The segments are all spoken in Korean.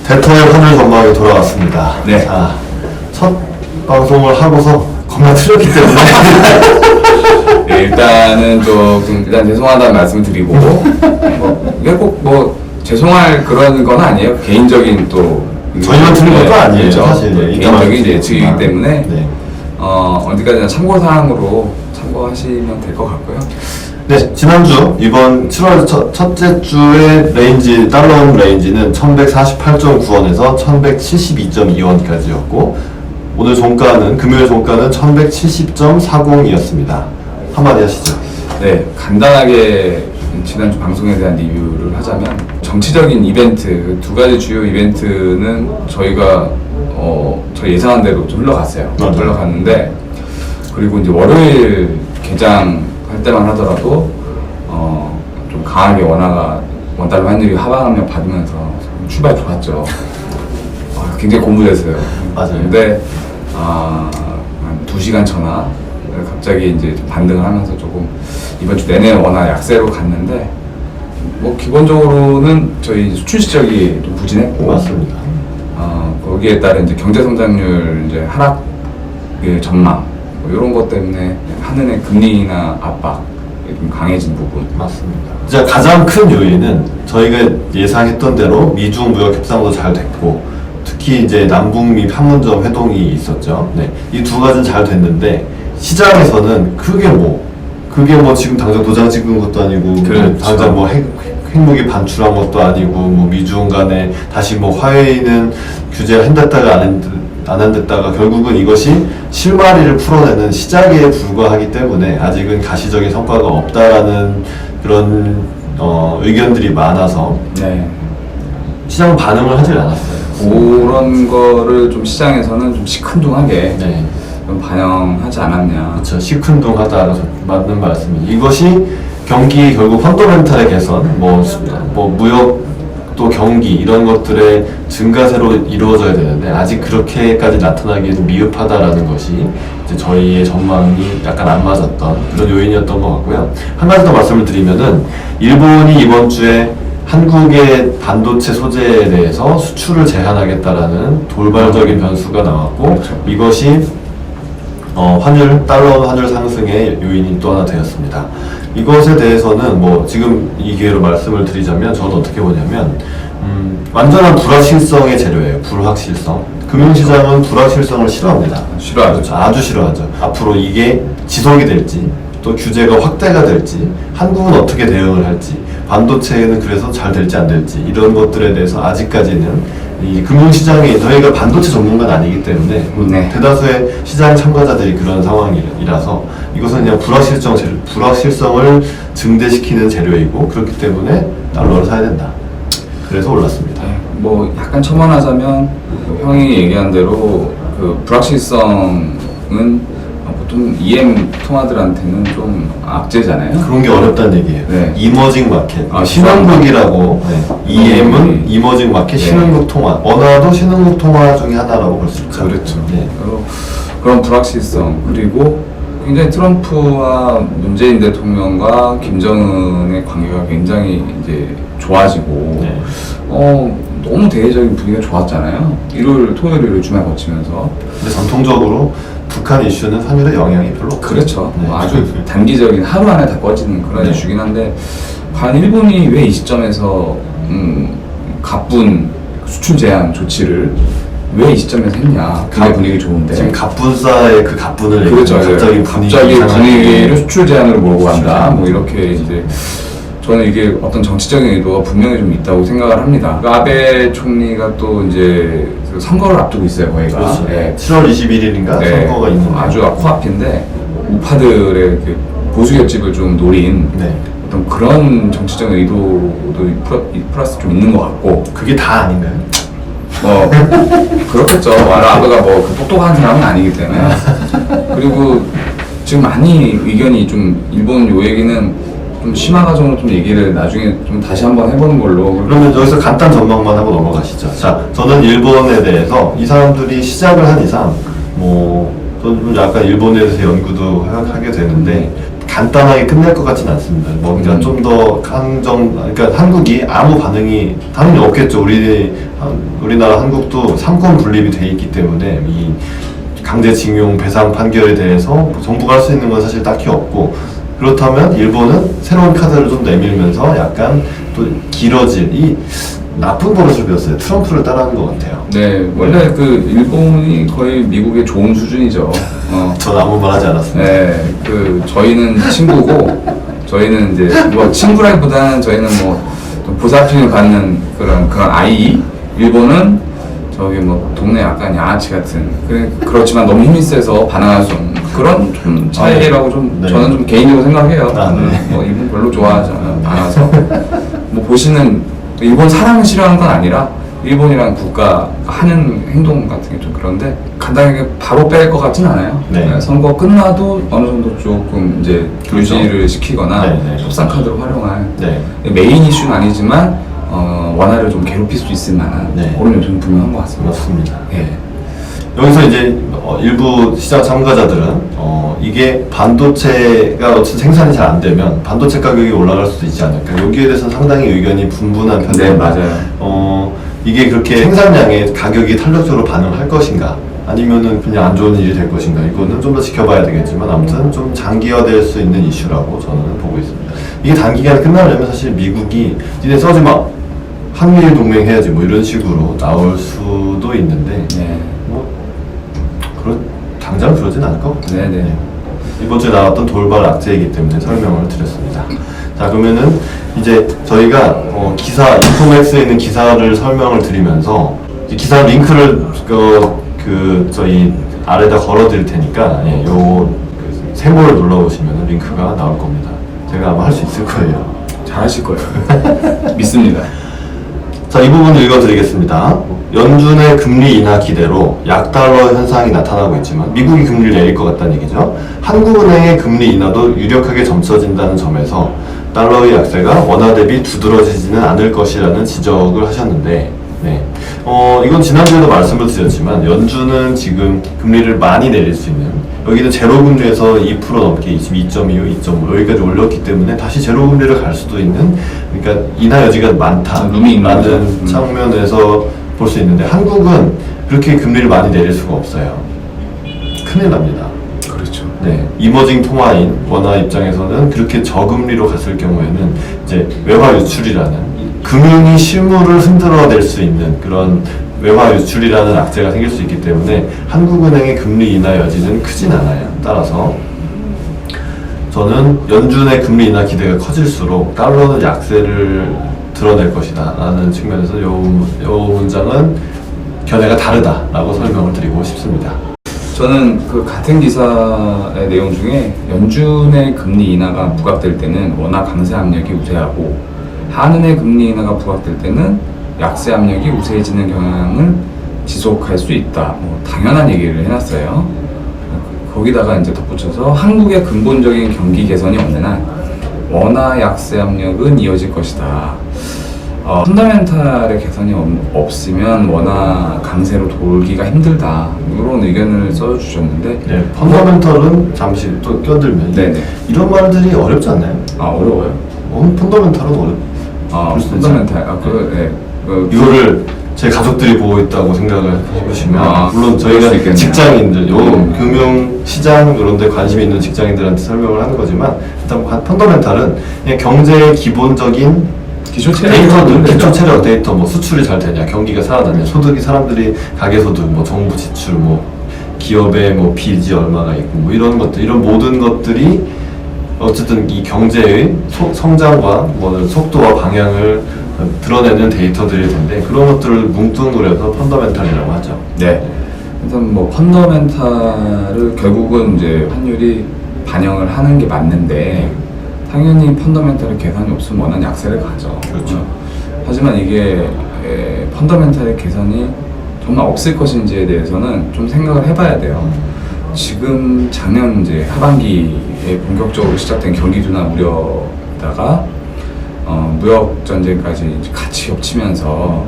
대토의 환율 전망이 돌아왔습니다. 네. 자, 첫 방송을 하고서 겁나 틀렸기 때문에 네, 일단은 조금 일단 죄송하다는 말씀을 드리고 이게 꼭 뭐 죄송할 그런 건 아니에요. 개인적인 또 저희만 틀린 것도 아니에요. 그렇죠. 사실 개인적인 예측이기 때문에 네. 어디까지나 참고 사항으로 참고하시면 될 것 같고요. 네, 지난주 이번 7월 첫째 주의 레인지 달러원 레인지는 1148.9원에서 1172.2원까지였고 오늘 종가는 금요일 종가는 1170.40이었습니다. 한마디 하시죠. 네, 간단하게 지난주 방송에 대한 리뷰를 하자면 정치적인 이벤트 두 가지 주요 이벤트는 저희가 저희 예상한 대로 좀 흘러갔어요. 맞아요. 흘러갔는데 그리고 이제 월요일 개장할 때만 하더라도 좀 강하게 원달러 환율이 하방하며 받으면서 출발 좋았죠. 굉장히 고무됐어요. 맞아요. 근데 한 2시간 전화 갑자기 이제 반등을 하면서 조금 이번 주 내내 워낙 약세로 갔는데 뭐 기본적으로는 저희 수출 시적이 좀 부진했고 맞습니다. 거기에 따른 이제 경제 성장률 이제 하락 전망 뭐 이런 것 때문에 한은의 금리나 압박 좀 강해진 부분. 맞습니다. 이제 가장 큰 요인은 저희가 예상했던 대로 미중 무역 협상도 잘 됐고 특히 이제 남북미 판문점 회동이 있었죠. 네, 이 두 가지는 잘 됐는데 시장에서는 그게 뭐 지금 당장 도장 찍은 것도 아니고 그렇죠. 뭐 당장 뭐 핵무기 반출한 것도 아니고 뭐 미중 간에 다시 뭐 화해는 규제를 한댔다가 안 한댔다가 결국은 이것이 실마리를 풀어내는 시작에 불과하기 때문에 아직은 가시적인 성과가 없다라는 그런 의견들이 많아서 네. 시장 반응을 하질 않았어요. 그런 거를 좀 시장에서는 좀 시큰둥하게 네. 좀 반영하지 않았냐. 그렇죠. 시큰둥하다 맞는 말씀이. 이것이 경기 결국 펀더멘탈의 개선, 뭐 무역 또 경기 이런 것들의 증가세로 이루어져야 되는데 아직 그렇게까지 나타나기에는 미흡하다라는 것이 이제 저희의 전망이 약간 안 맞았던 그런 요인이었던 것 같고요. 한 가지 더 말씀을 드리면은 일본이 이번 주에 한국의 반도체 소재에 대해서 수출을 제한하겠다라는 돌발적인 변수가 나왔고 그렇죠. 이것이 달러 환율 상승의 요인이 또 하나 되었습니다. 이것에 대해서는 뭐 지금 이 기회로 말씀을 드리자면 저는 어떻게 보냐면 완전한 불확실성의 재료예요. 불확실성. 금융시장은 불확실성을 싫어합니다. 싫어하죠. 아주 싫어하죠. 앞으로 이게 지속이 될지 또 규제가 확대가 될지 한국은 어떻게 대응을 할지 반도체는 그래서 잘 될지 안 될지 이런 것들에 대해서 아직까지는 이 금융시장에 저희가 반도체 전문가는 아니기 때문에 네. 대다수의 시장 참가자들이 그런 상황이라서 이것은 그냥 불확실성을 증대시키는 재료이고 그렇기 때문에 달러를 사야 된다. 그래서 올랐습니다. 네, 뭐 약간 첨언하자면 형이 얘기한 대로 그 불확실성은 보통 EM 통화들한테는 좀 악재잖아요. 그런 게 어렵다는 얘기예요. 네. 이머징 마켓, 아, 신흥국이라고 EM은 네. 이머징 마켓, 네. 신흥국 통화. 언어도 신흥국 통화 중에 하나라고 볼 수 있죠. 그렇죠. 네. 그런 불확실성 그리고 굉장히 트럼프와 문재인 대통령과 김정은의 관계가 굉장히 이제 좋아지고 네. 너무 대외적인 분위기가 좋았잖아요. 일요일, 토요일 주말 거치면서. 근데 전통적으로 북한 이슈는 환율에 영향이 별로 없죠. 그렇죠. 네. 아주 단기적인 하루 안에 다 꺼지는 그런 네. 이슈긴 한데 과연 일본이 왜 이 시점에서 가쁜 수출 제한 조치를 왜 이 시점에서 했냐. 굉장히 분위기 좋은데. 지금 갑분싸의 그 갑분을 그렇죠. 갑자기 분위기를 수출 제한으로 몰고 간다. 뭐 이렇게 이제 저는 이게 어떤 정치적인 의도가 분명히 좀 있다고 생각을 합니다. 그 아베 총리가 또 이제 그 선거를 앞두고 있어요, 거기가. 그렇죠. 네. 7월 21일인가 선거가 있는데 아주 코앞인데 우파들의 그 보수 결집을 좀 노린 네. 어떤 그런 정치적인 의도도 플러스 좀 있는 것 같고. 그게 다 아닌가요? 뭐 그렇겠죠. 아베가 뭐 똑똑한 사람은 아니기 때문에. 그리고 지금 많이 의견이 좀 일본 요 얘기는 좀 심화 과정으로 좀 얘기를 나중에 좀 다시 한번 해보는 걸로. 그러면 여기서 간단 전망만 하고 넘어가시죠. 자, 저는 일본에 대해서 이 사람들이 시작을 한 이상 저는 좀 약간 일본에 대해서 연구도 하게 되는데 간단하게 끝낼 것 같지는 않습니다. 뭔가 좀 더 그러니까 한국이 아무 반응이 당연히 없겠죠. 우리나라 한국도 삼권 분립이 돼 있기 때문에 이 강제징용 배상 판결에 대해서 정부가 할 수 있는 건 사실 딱히 없고, 그렇다면 일본은 새로운 카드를 좀 내밀면서 약간 또 길어질 이 나쁜 버릇을 배웠어요. 트럼프를 따라하는 것 같아요. 네, 원래 그 일본이 거의 미국의 좋은 수준이죠. 전 아무 말 하지 않았습니다. 네, 그 저희는 친구고 저희는 이제 뭐 친구라기보다는 저희는 뭐좀 보살핌을 받는 그런 아이. 일본은 저기 뭐 동네 약간 양아치 같은 그렇지만 너무 힘이 세서 반항할 수 없는 그런 좀 차이라고 좀 네. 저는 좀 개인적으로 생각해요. 네. 뭐 일본 별로 좋아하지 않아서 뭐 보시는 일본 사람을 싫어하는 건 아니라 일본이라는 국가 하는 행동 같은 게 좀 그런데 간단하게 바로 뺄 것 같진 않아요. 네. 선거 끝나도 어느 정도 조금 이제 그렇죠. 유지를 시키거나 네, 네. 협상 카드로 활용할 네. 메인 이슈는 아니지만 원화를 좀 괴롭힐 수 있을 만한 네. 그런 요소는 분명한 것 같습니다. 맞습니다. 예. 여기서 이제 일부 시장 참가자들은 이게 반도체가 어쨌든 생산이 잘 안 되면 반도체 가격이 올라갈 수도 있지 않을까. 여기에 대해서는 상당히 의견이 분분한 편입니다. 네, 맞아요. 이게 그렇게 생산량의 가격이 탄력적으로 반응할 것인가, 아니면은 그냥 안 좋은 일이 될 것인가, 이거는 좀 더 지켜봐야 되겠지만 아무튼 좀 장기화될 수 있는 이슈라고 저는 보고 있습니다. 이게 단기간에 끝나려면 사실 미국이 니네 써지 마, 한미일 동맹 해야지 뭐 이런 식으로 나올 수도 있는데 네. 뭐 당장 그러진 않을 것 같아요. 네네. 이번 주에 나왔던 돌발 악재이기 때문에 설명을 드렸습니다. 자, 그러면은 이제 저희가 기사 인포맥스에 있는 기사를 설명을 드리면서 기사 링크를 저희 아래다 걸어드릴 테니까 요 세모를 눌러보시면 링크가 나올 겁니다. 제가 아마 할 수 있을 거예요. 잘하실 거예요. 믿습니다. 자, 이 부분 읽어드리겠습니다. 연준의 금리 인하 기대로 약달러 현상이 나타나고 있지만 미국이 금리를 내릴 것 같다는 얘기죠. 한국은행의 금리 인하도 유력하게 점쳐진다는 점에서 달러의 약세가 원화 대비 두드러지지는 않을 것이라는 지적을 하셨는데, 네. 이건 지난주에도 말씀을 드렸지만 연준은 지금 금리를 많이 내릴 수 있는, 여기는 제로 금리에서 2% 넘게 2.25, 2.5 여기까지 올렸기 때문에 다시 제로 금리를 갈 수도 있는, 그러니까 인하 여지가 많다 룸이 있는 라는 거죠. 측면에서 볼 수 있는데, 한국은 그렇게 금리를 많이 내릴 수가 없어요. 큰일 납니다. 그렇죠. 네, 이머징 통화인 원화 입장에서는 그렇게 저금리로 갔을 경우에는 이제 외화 유출이라는 금융이 실물을 흔들어낼 수 있는 그런 외화 유출이라는 악재가 생길 수 있기 때문에 한국은행의 금리 인하 여지는 크진 않아요. 따라서 저는 연준의 금리 인하 기대가 커질수록 달러는 약세를 드러낼 것이다 라는 측면에서 요 문장은 견해가 다르다라고 설명을 드리고 싶습니다. 저는 그 같은 기사의 내용 중에 연준의 금리 인하가 부각될 때는 원화 강세 압력이 우세하고 한은의 금리 인하가 부각될 때는 약세 압력이 우세해지는 경향을 지속할 수 있다. 뭐 당연한 얘기를 해놨어요. 거기다가 이제 덧붙여서 한국의 근본적인 경기 개선이 없는 한 원화 약세 압력은 이어질 것이다. 펀더멘탈의 개선이 없으면 원화 강세로 돌기가 힘들다. 이런 의견을 써주셨는데, 네, 펀더멘털은 잠시 또 껴들면 네네. 이런 말들이 어렵지 않나요? 어려워요? 펀더멘털은 그럴 수도 있죠. 펀더멘탈. 이거를 제 가족들이 보고 있다고 생각을 해보시면 물론 그럴 수 저희가 있겠네요. 직장인들, 금융 시장 이런 데 관심이 있는 직장인들한테 설명을 하는 거지만, 일단 펀더멘탈은 그냥 경제의 기본적인 기초 데이터들, 기초 체력 데이터, 뭐 수출이 잘 되냐, 경기가 살아나냐, 소득이 사람들이 가계 소득, 뭐 정부 지출, 뭐 기업의 뭐 빚이 얼마가 있고, 뭐 이런 것들, 이런 모든 것들이 어쨌든 이 경제의 성장과 뭐 속도와 방향을 드러내는 데이터들일 텐데, 그런 것들을 뭉뚱그려서 해서 펀더멘탈이라고 하죠. 네. 일단 뭐 펀더멘탈을 결국은 이제 환율이 반영을 하는 게 맞는데, 당연히 펀더멘탈의 개선이 없으면 원한 약세를 가죠. 그렇죠. 하지만 이게 펀더멘탈의 개선이 정말 없을 것인지에 대해서는 좀 생각을 해봐야 돼요. 지금 작년 이제 하반기에 본격적으로 시작된 경기 둔화 우려에다가 무역 전쟁까지 같이 겹치면서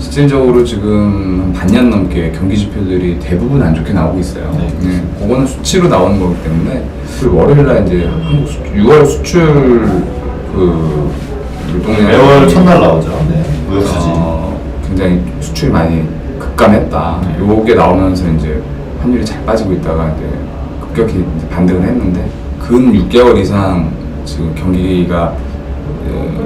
실질적으로 지금 한 반년 넘게 경기 지표들이 대부분 안 좋게 나오고 있어요. 네. 그거는 수치로 나오는 거기 때문에 그 월요일날 이제 한국 6월 수출 그 유동량 매월 첫날 나오죠. 네. 무역 수지. 굉장히 수출이 많이 급감했다. 요게 나오면서 이제 환율이 잘 빠지고 있다가 이제 급격히 이제 반등을 했는데 근 6개월 이상 지금 경기가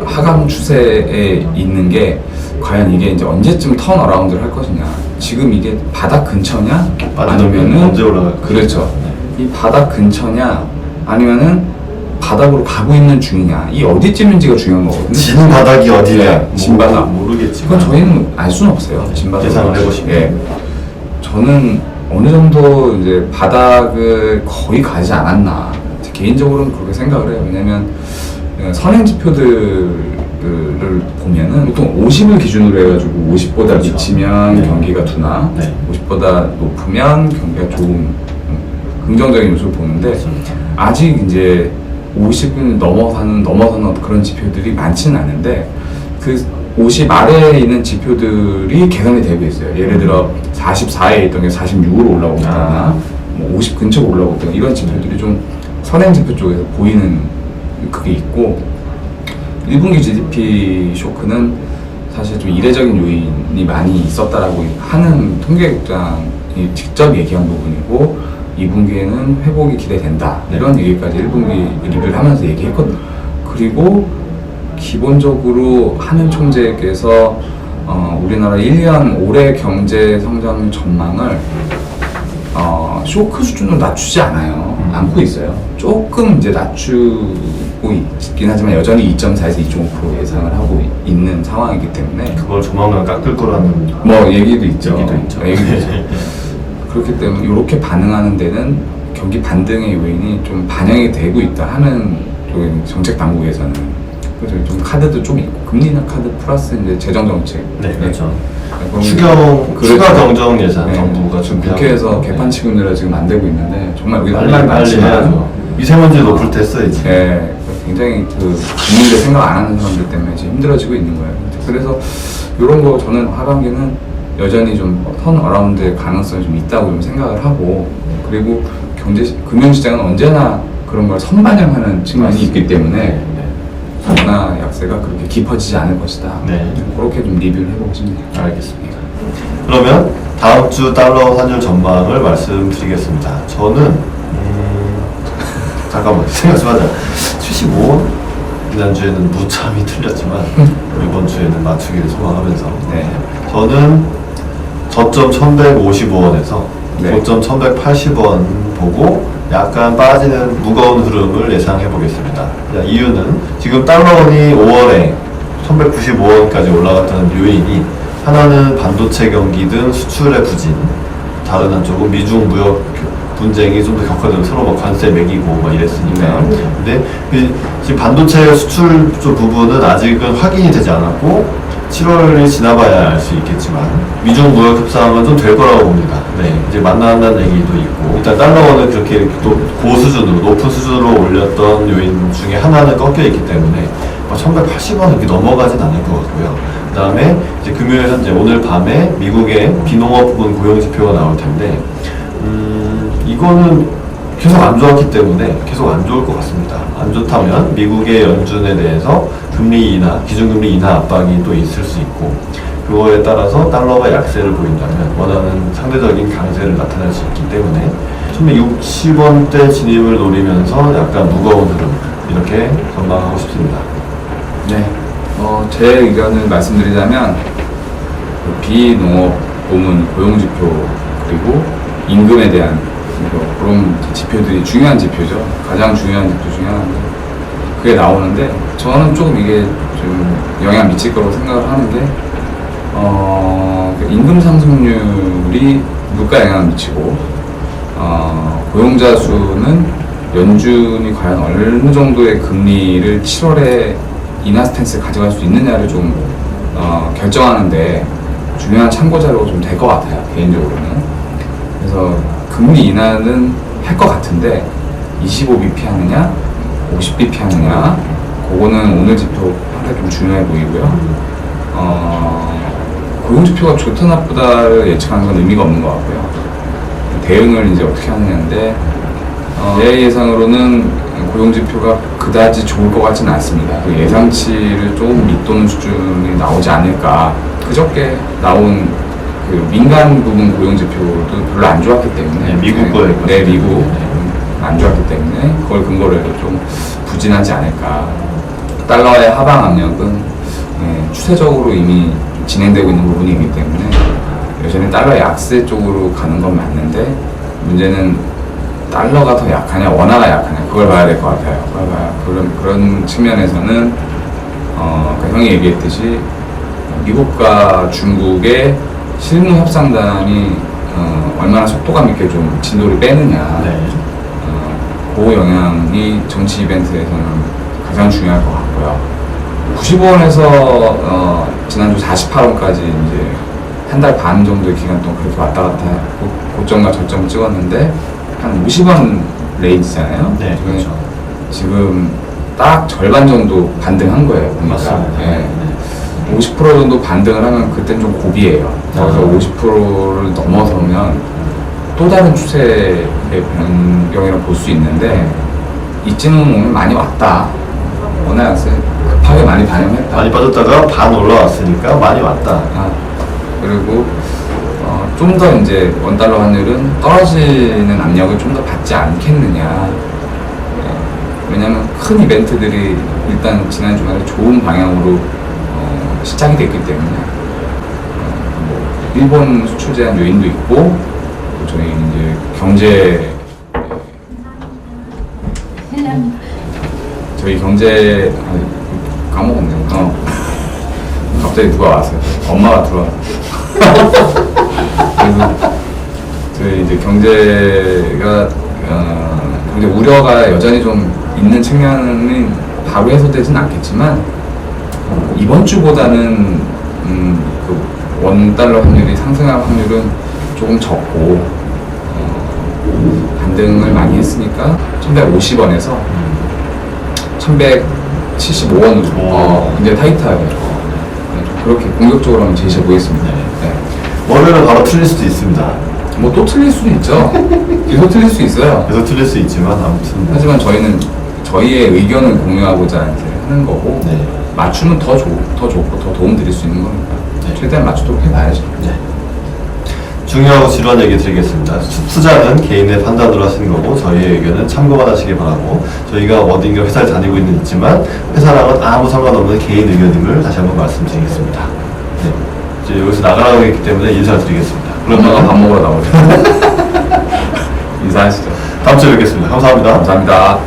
하강 추세에 있는 게 과연 이게 이제 언제쯤 턴 어라운드를 할 것이냐. 지금 이게 바닥 근처냐 아니면은 언제 올라갈 그렇죠. 이 바닥 근처냐 아니면은 바닥으로 가고 있는 중이냐. 이 어디쯤인지가 중요한 거거든요. 진 바닥이 어디냐? 네, 진 바닥. 모르겠지만 그건 저희는 알 수는 없어요. 진 바닥. 계산을 해보시면. 예. 저는 어느 정도 이제 바닥을 거의 가지 않았나. 개인적으로는 그렇게 생각을 해요. 왜냐면 선행 지표들을 보면은 보통 50을 기준으로 해가지고 50보다 그렇죠. 미치면 네. 경기가 둔화, 네. 50보다 높으면 경기가 좋은 긍정적인 요소를 보는데 아직 이제 50은 넘어서는 그런 지표들이 많지는 않은데 그 50 아래에 있는 지표들이 개선이 되고 있어요. 예를 들어 44에 있던 게 46으로 올라오고 있거나 뭐 50 근처로 올라오고 있거나 이런 지표들이 좀 선행 지표 쪽에서 보이는 그게 있고 1분기 GDP 쇼크는 사실 좀 이례적인 요인이 많이 있었다라고 하는 통계국장이 직접 얘기한 부분이고 2분기에는 회복이 기대된다 이런 얘기까지 1분기 리뷰를 하면서 얘기했거든요. 그리고 기본적으로 한은 총재께서 우리나라 1년 올해 경제 성장 전망을 쇼크 수준으로 낮추지 않고 있어요. 조금 이제 낮추고 있긴 하지만 여전히 2.4에서 2.5% 예상을 하고 있는 상황이기 때문에 그걸 조만간 깎을 거라는 뭐 얘기도 있죠. 얘기도 있죠. 그렇기 때문에 이렇게 반응하는 데는 경기 반등의 요인이 좀 반영이 되고 있다 하는 쪽의 정책 당국에서는 그래서 좀 카드도 좀 있고 금리나 카드 플러스 이제 재정 정책. 네, 그렇죠. 그렇죠. 추가 경정 예산 네. 정부가 준비하고 국회에서 개판 치금리가 지금 안 되고 있는데 정말 여기 빨리 해야죠. 미세먼지 높을 때 써야지. 네, 굉장히 그 국민들 생각 안 하는 사람들 때문에 지금 힘들어지고 있는 거예요. 그래서 이런 거 저는 하반기는 여전히 좀 턴 어라운드의 가능성이 좀 있다고 좀 생각을 하고 그리고 금융시장은 언제나 그런 걸 선반영하는 측면이 있기 때문에 원화 약세가 그렇게 깊어지지 않을 것이다. 네. 그렇게 좀 리뷰를 해보고 싶네요. 알겠습니다. 그러면 다음 주 달러 환율 전망을 말씀드리겠습니다. 저는 잠깐만 생각 좀 하자. 75원 지난주에는 무참히 틀렸지만 이번 주에는 맞추기를 소망하면서 네. 저는 저점 1155원에서 네. 고점 1180원 보고 약간 빠지는 무거운 흐름을 예상해 보겠습니다. 이유는 지금 달러원이 5월에 1195원까지 올라갔다는 요인이 하나는 반도체 경기 등 수출의 부진, 다른 한쪽은 미중 무역 분쟁이 좀 더 격화되면 서로 막 관세 매기고 막 이랬으니까. 근데 지금 반도체 수출 쪽 부분은 아직은 확인이 되지 않았고 7월이 지나봐야 알 수 있겠지만 미중 무역 협상은 좀 될 거라고 봅니다. 네, 이제 만난다는 얘기도 있고 일단 달러원은 그렇게 또 고수준으로 높은 수준으로 올렸던 요인 중에 하나는 꺾여 있기 때문에 1180원 이렇게 넘어가진 않을 것 같고요. 그 다음에 이제 금요일 현재 오늘 밤에 미국의 비농업 부분 고용 지표가 나올 텐데 이거는 계속 안 좋았기 때문에 계속 안 좋을 것 같습니다. 안 좋다면 미국의 연준에 대해서 금리 인하, 기준금리 인하 압박이 또 있을 수 있고 그거에 따라서 달러가 약세를 보인다면 원하는 상대적인 강세를 나타낼 수 있기 때문에 1160원대 진입을 노리면서 약간 무거운 흐름 이렇게 전망하고 싶습니다. 네, 제 의견을 말씀드리자면 비농업 부문 고용지표 그리고 임금에 대한 그런 지표들이 중요한 지표죠. 가장 중요한 지표 중에 하나인데 그게 나오는데 저는 조금 이게 좀 영향 미칠 거라고 생각을 하는 게 임금 상승률이 물가 영향을 미치고 고용자 수는 연준이 과연 어느 정도의 금리를 7월에 인하 스탠스를 가져갈 수 있느냐를 좀 결정하는데 중요한 참고 자료가 좀 될 것 같아요. 개인적으로는. 그래서 금리 인하는 할 것 같은데 25bp 하느냐 50bp 하느냐 그거는 오늘 지표 상당히 좀 중요해 보이고요. 고용지표가 좋다 나쁘다를 예측하는 건 의미가 없는 것 같고요. 대응을 이제 어떻게 하느냐인데 내 예상으로는 고용지표가 그다지 좋을 것 같지는 않습니다. 그 예상치를 조금 밑도는 수준이 나오지 않을까. 그저께 나온 그 민간 부분 고용지표도 별로 안 좋았기 때문에 미국 거예요. 네, 미국 안 좋았기 때문에 그걸 근거로 해서 좀 부진하지 않을까. 달러의 하방 압력은 추세적으로 이미 진행되고 있는 부분이기 때문에 여전히 달러 약세 쪽으로 가는 건 맞는데 문제는 달러가 더 약하냐 원화가 약하냐 그걸 봐야 될 것 같아요. 그런 측면에서는 아까 형이 얘기했듯이 미국과 중국의 실무 협상단이 얼마나 속도감 있게 좀 진도를 빼느냐 그 영향이 정치 이벤트에서는 가장 중요할 것 같고요. 95원에서 지난주 48원까지 이제 한 달 반 정도의 기간 동안 그렇게 왔다 갔다 고점과 저점을 찍었는데 한 50원 레인지잖아요. 네, 그렇죠. 지금 딱 절반 정도 반등한 거예요. 보니까. 맞습니다. 네. 50% 정도 반등을 하면 그땐 좀 고비예요. 그래서 50%를 넘어서면 또 다른 추세의 변경이라고 볼 수 있는데 이쯤은 오늘 많이 왔다. 원화 약세 급하게 많이 반영했다. 많이 빠졌다가 반 올라왔으니까 많이 왔다. 그리고 좀 더 이제 원달러 환율은 떨어지는 압력을 좀 더 받지 않겠느냐. 왜냐면 큰 이벤트들이 일단 지난 주말에 좋은 방향으로 시작이 됐기 때문에 일본 수출 제한 요인도 있고 저희 이제 경제 까먹었네요. 갑자기 누가 왔어요. 엄마가 들어왔어. 그래서 저희 이제 경제가 경제 우려가 여전히 좀 있는 측면은 바로 해소되진 않겠지만 이번 주보다는 그 원달러 환율이 상승할 확률은 조금 적고 반등을 많이 했으니까 1150원에서 1175원으로 굉장히 타이트하게 그렇게 공격적으로 한번 제시해 보겠습니다. 네. 월요일은 바로 틀릴 수도 있습니다. 뭐 또 틀릴 수도 있죠. 계속 틀릴 수 있어요. 계속 틀릴 수 있지만 아무튼 하지만 저희는 저희의 의견을 공유하고자 이제 하는 거고 맞추면 더 좋고 더 도움 드릴 수 있는 거니까 최대한 맞추도록 해봐야죠. 중요하고 지루한 얘기 드리겠습니다. 투자는 개인의 판단으로 하시는 거고 저희의 의견은 참고만 하시기 바라고 저희가 어딘가 회사를 다니고 있지만 회사랑은 아무 상관없는 개인 의견임을 다시 한번 말씀드리겠습니다. 이제 여기서 나가라고 했기 때문에 인사드리겠습니다. 엄마가 밥 먹으러 나오죠. 인사하시죠. 다음 주에 뵙겠습니다. 감사합니다. 감사합니다.